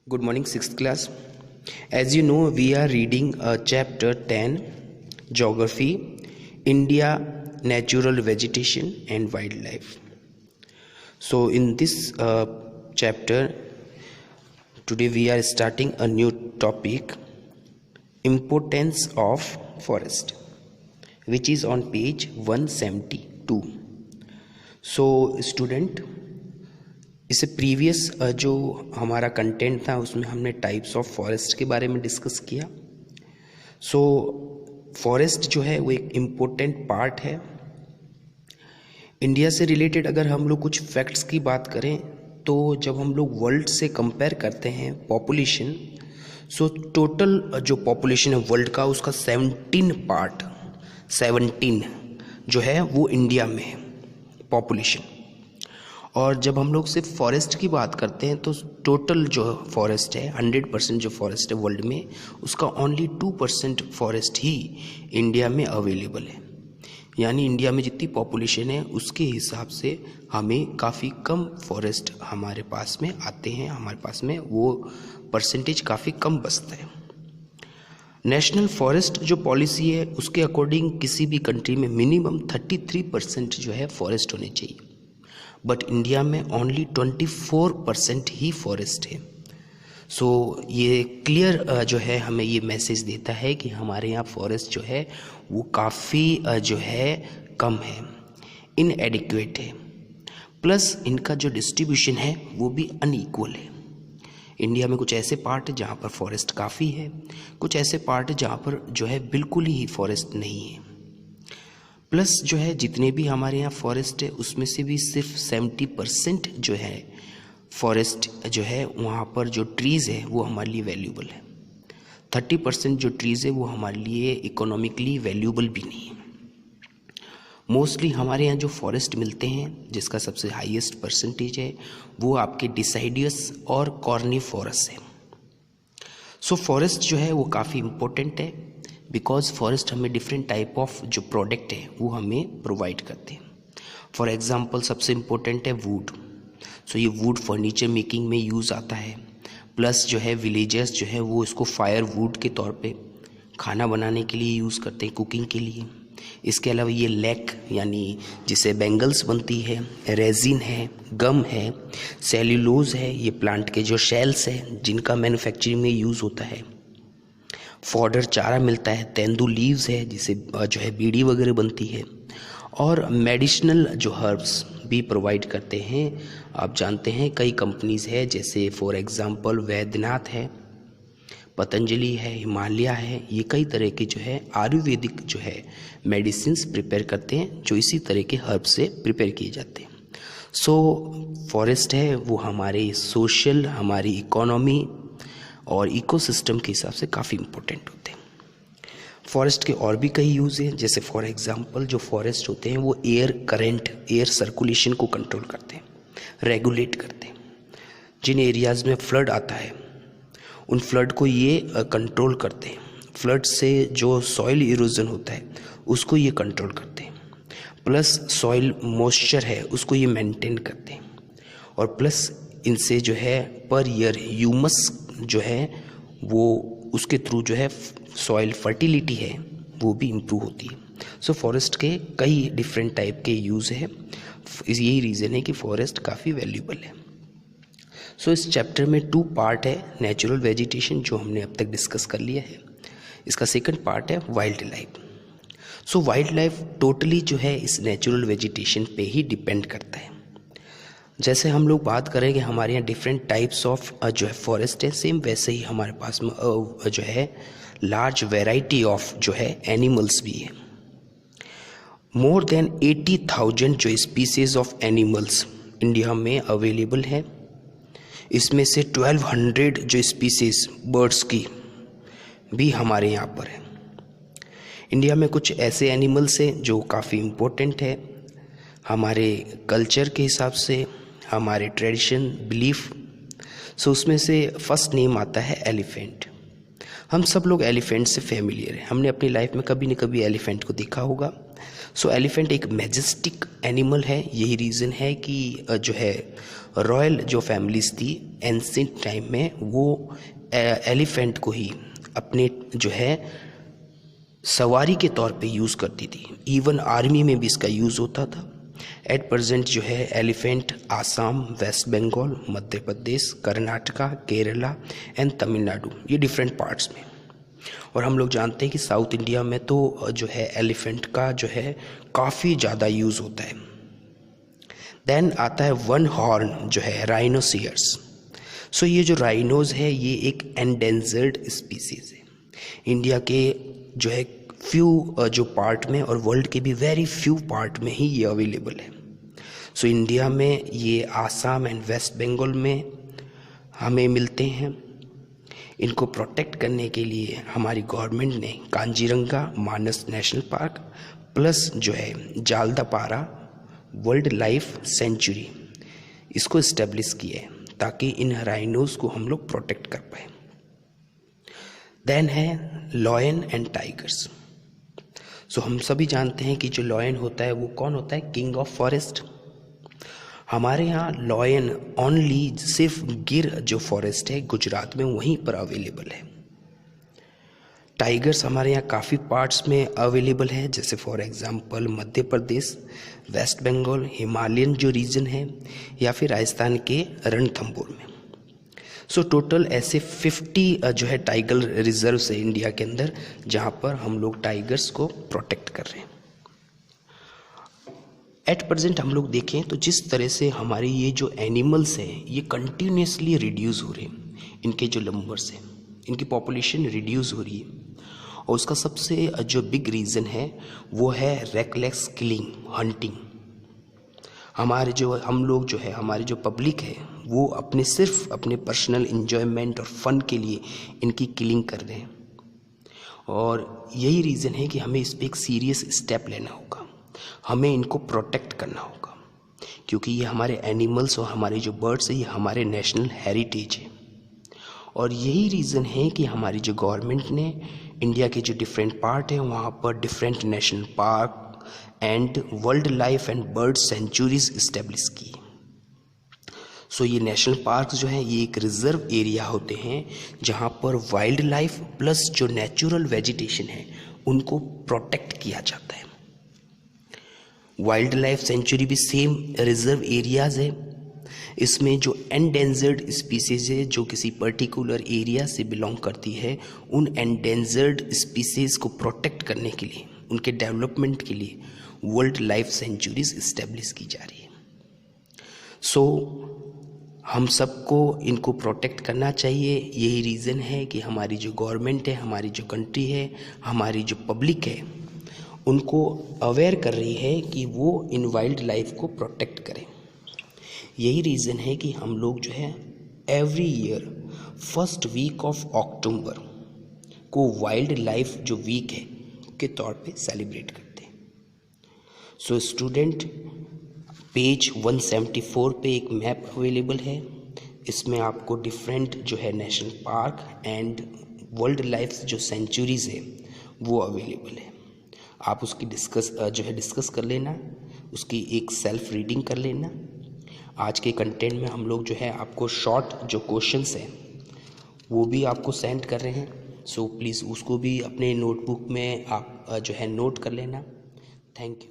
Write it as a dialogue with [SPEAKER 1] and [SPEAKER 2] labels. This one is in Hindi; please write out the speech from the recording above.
[SPEAKER 1] Good morning, 6th class. As you know, we are reading chapter 10, Geography, India, Natural Vegetation and Wildlife. So, in this chapter, today we are starting a new topic, Importance of Forest, which is on page 172. So, student, इससे प्रीवियस जो हमारा कंटेंट था उसमें हमने टाइप्स ऑफ फॉरेस्ट के बारे में डिस्कस किया। सो फॉरेस्ट जो है वो एक इम्पोर्टेंट पार्ट है इंडिया से रिलेटेड। अगर हम लोग कुछ फैक्ट्स की बात करें तो जब हम लोग वर्ल्ड से कंपेयर करते हैं पॉपुलेशन, सो टोटल जो पॉपुलेशन है वर्ल्ड का उसका 17 जो है वो इंडिया में है पॉपुलेशन। और जब हम लोग सिर्फ फॉरेस्ट की बात करते हैं तो टोटल जो फॉरेस्ट है 100% जो फॉरेस्ट है वर्ल्ड में उसका ओनली 2% फॉरेस्ट ही इंडिया में अवेलेबल है। यानी इंडिया में जितनी पॉपुलेशन है उसके हिसाब से हमें काफ़ी कम फॉरेस्ट हमारे पास में आते हैं, हमारे पास में वो परसेंटेज काफ़ी कम बचता है। नेशनल फॉरेस्ट जो पॉलिसी है उसके अकॉर्डिंग किसी भी कंट्री में मिनिमम 33% जो है फॉरेस्ट होने चाहिए, बट इंडिया में ओनली 24% ही फॉरेस्ट है। सो ये क्लियर जो है हमें ये मैसेज देता है कि हमारे यहाँ फॉरेस्ट जो है वो काफ़ी जो है कम है, इनएडिक्वेट है, प्लस इनका जो डिस्ट्रीब्यूशन है वो भी अनइक्वल है। इंडिया में कुछ ऐसे पार्ट है जहाँ पर फॉरेस्ट काफ़ी है, कुछ ऐसे पार्ट है जहाँ पर जो है बिल्कुल ही फॉरेस्ट नहीं है। प्लस जो है जितने भी हमारे यहाँ फॉरेस्ट है उसमें से भी सिर्फ 70% जो है फॉरेस्ट जो है वहाँ पर जो ट्रीज़ है वो हमारे लिए वैल्यूबल है। 30% जो ट्रीज़ है वो हमारे लिए इकोनॉमिकली वैल्यूबल भी नहीं है। मोस्टली हमारे यहाँ जो फॉरेस्ट मिलते हैं जिसका सबसे हाईएस्ट परसेंटेज है वो आपके डिसाइडियस और कॉर्निफोरस है। सो फॉरेस्ट जो है वो काफ़ी इम्पोर्टेंट है बिकॉज फॉरेस्ट हमें डिफरेंट टाइप ऑफ जो प्रोडक्ट है वो हमें प्रोवाइड करते हैं। फॉर एग्जांपल सबसे इम्पोर्टेंट है वुड। सो ये वुड फर्नीचर मेकिंग में यूज़ आता है, प्लस जो है विलेजर्स जो है वो इसको फायर वुड के तौर पे खाना बनाने के लिए यूज़ करते हैं, कुकिंग के लिए। इसके अलावा ये लैक यानी जिसे बैंगल्स बनती है, रेजिन है, गम है, सेल्यूलोज है, ये प्लांट के जो शेल्स है जिनका मैन्युफैक्चरिंग में यूज़ होता है। फॉडर चारा मिलता है, तेंदू लीव्स है जिसे जो है बीड़ी वगैरह बनती है, और मेडिसिनल जो हर्ब्स भी प्रोवाइड करते हैं। आप जानते हैं कई कंपनीज है जैसे फॉर एग्जांपल वैद्यनाथ है, पतंजलि है, हिमालय है, ये कई तरह के जो है आयुर्वेदिक जो है मेडिसिन्स प्रिपेयर करते हैं जो इसी तरह के हर्ब से प्रिपेयर किए जाते हैं। सो फॉरेस्ट है वो हमारे सोशल, हमारी इकोनॉमी और इकोसिस्टम के हिसाब से काफ़ी इम्पोर्टेंट होते हैं। फॉरेस्ट के और भी कई यूज़ हैं जैसे फॉर एग्जांपल जो फॉरेस्ट होते हैं वो एयर करंट, एयर सर्कुलेशन को कंट्रोल करते हैं, रेगुलेट करते हैं। जिन एरियाज़ में फ्लड आता है उन फ्लड को ये कंट्रोल करते हैं। फ्लड से जो सॉइल इरोजन होता है उसको ये कंट्रोल करते हैं, प्लस सॉइल मॉइस्चर है उसको ये मेंटेन करते हैं, और प्लस इनसे जो है पर ईयर ह्यूमस जो है वो उसके थ्रू जो है सॉइल फर्टिलिटी है वो भी इम्प्रूव होती है। सो फॉरेस्ट के कई डिफरेंट टाइप के यूज़ है, यही रीज़न है कि फॉरेस्ट काफ़ी वैल्यूबल है। सो इस चैप्टर में 2 पार्ट है, नेचुरल वेजिटेशन जो हमने अब तक डिस्कस कर लिया है, इसका सेकंड पार्ट है वाइल्ड लाइफ। सो वाइल्ड लाइफ टोटली जो है इस नेचुरल वेजिटेशन पे ही डिपेंड करता है। जैसे हम लोग बात करेंगे हमारे यहाँ डिफरेंट टाइप्स ऑफ जो है फॉरेस्ट है, सेम वैसे ही हमारे पास में जो है लार्ज वैरायटी ऑफ जो है एनिमल्स भी है। मोर देन 80,000 जो स्पीसीज ऑफ एनिमल्स इंडिया में अवेलेबल है। इसमें से 1200 जो स्पीसीज बर्ड्स की भी हमारे यहाँ पर है। इंडिया में कुछ ऐसे एनिमल्स हैं जो काफ़ी इम्पोर्टेंट है हमारे कल्चर के हिसाब से, हमारे ट्रेडिशन बिलीफ। सो उसमें से फर्स्ट नेम आता है एलिफेंट। हम सब लोग एलिफेंट से फेमिलियर हैं, हमने अपनी लाइफ में कभी न कभी एलिफेंट को देखा होगा। सो एलिफेंट एक मैजेस्टिक एनिमल है। यही रीज़न है कि जो है रॉयल जो फैमिलीज थी एंशिएंट टाइम में वो एलिफेंट को ही अपने जो है सवारी के तौर पे यूज़ करती थी। इवन आर्मी में भी इसका यूज़ होता था। एट प्रेजेंट जो है एलिफेंट आसाम, वेस्ट बंगाल, मध्य प्रदेश, कर्नाटका, केरला एंड तमिलनाडु, ये डिफरेंट पार्ट्स में। और हम लोग जानते हैं कि साउथ इंडिया में तो जो है एलिफेंट का जो है काफ़ी ज़्यादा यूज़ होता है। देन आता है वन हॉर्न जो है राइनोसियर्स। सो ये जो राइनोज है ये एक एंडेंजर्ड स्पीसीज है। इंडिया के जो है फ्यू जो पार्ट में और वर्ल्ड के भी वेरी फ्यू पार्ट में ही ये अवेलेबल है। सो इंडिया में ये आसाम एंड वेस्ट बंगाल में हमें मिलते हैं। इनको प्रोटेक्ट करने के लिए हमारी गवर्नमेंट ने कांजीरंगा मानस नेशनल पार्क प्लस जो है जालदापारा वर्ल्ड लाइफ सेंचुरी इसको इस्टेब्लिश किया है ताकि इन राइनोज को हम लोग प्रोटेक्ट कर पाए। देन है लॉयन एंड टाइगर्स। सो हम सभी जानते हैं कि जो लॉयन होता है वो कौन होता है, किंग ऑफ फॉरेस्ट। हमारे यहाँ लॉयन ओनली सिर्फ गिर जो फॉरेस्ट है गुजरात में वहीं पर अवेलेबल है। टाइगर्स हमारे यहाँ काफ़ी पार्ट्स में अवेलेबल है, जैसे for example Madhya Pradesh, West Bengal, Himalayan जो रीजन है या फिर राजस्थान के रणथंभौर में। सो टोटल ऐसे 50 जो है टाइगर रिजर्व्स है इंडिया के अंदर जहाँ पर हम लोग टाइगर्स को प्रोटेक्ट कर रहे हैं। एट प्रेजेंट हम लोग देखें तो जिस तरह से हमारे ये जो एनिमल्स हैं ये कंटिन्यूसली रिड्यूस हो रहे हैं, इनके जो नंबर्स हैं, इनकी पॉपुलेशन रिड्यूस हो रही है। और उसका सबसे जो बिग रीज़न है वो है रेकलेस किलिंग, हंटिंग। हमारे जो हम लोग जो है हमारी जो पब्लिक है वो अपने सिर्फ अपने पर्सनल इन्जॉयमेंट और फन के लिए इनकी किलिंग कर रहे हैं। और यही रीज़न है कि हमें इस पर एक सीरियस स्टेप लेना होगा, हमें इनको प्रोटेक्ट करना होगा, क्योंकि ये हमारे एनिमल्स और हमारे जो बर्ड्स है ये हमारे नेशनल हेरिटेज है। और यही रीज़न है कि हमारी जो गवर्नमेंट ने इंडिया के जो डिफरेंट पार्ट हैं वहाँ पर different national park and world life and bird sanctuaries establish की। सो ये नेशनल पार्क जो है ये एक रिजर्व एरिया होते हैं जहाँ पर वाइल्ड लाइफ प्लस जो नेचुरल वेजिटेशन है उनको प्रोटेक्ट किया जाता है। वाइल्ड लाइफ सेंचुरी भी सेम रिजर्व एरियाज है। इसमें जो एंडेंजर्ड स्पीसीज है जो किसी पर्टिकुलर एरिया से बिलोंग करती है, उन एंडेंजर्ड स्पीसीज को प्रोटेक्ट करने के लिए, उनके डेवलपमेंट के लिए वर्ल्ड लाइफ सेंचुरीज इस्टेब्लिश की जा रही है। सो हम सबको इनको प्रोटेक्ट करना चाहिए। यही रीज़न है कि हमारी जो गवर्नमेंट है, हमारी जो कंट्री है, हमारी जो पब्लिक है, उनको अवेयर कर रही है कि वो इन वाइल्ड लाइफ को प्रोटेक्ट करें। यही रीज़न है कि हम लोग जो है every year first week of October को वाइल्ड लाइफ जो वीक है के तौर पे सेलिब्रेट करते हैं। सो स्टूडेंट, पेज 174 पे एक मैप अवेलेबल है। इसमें आपको डिफरेंट जो है national park and world life जो सेंचुरीज है वो अवेलेबल है। आप उसकी डिस्कस कर लेना, उसकी एक सेल्फ रीडिंग कर लेना। आज के कंटेंट में हम लोग जो है आपको शॉर्ट जो क्वेश्चंस हैं वो भी आपको सेंड कर रहे हैं। सो प्लीज़ उसको भी अपने नोटबुक में आप जो है नोट कर लेना। Thank you.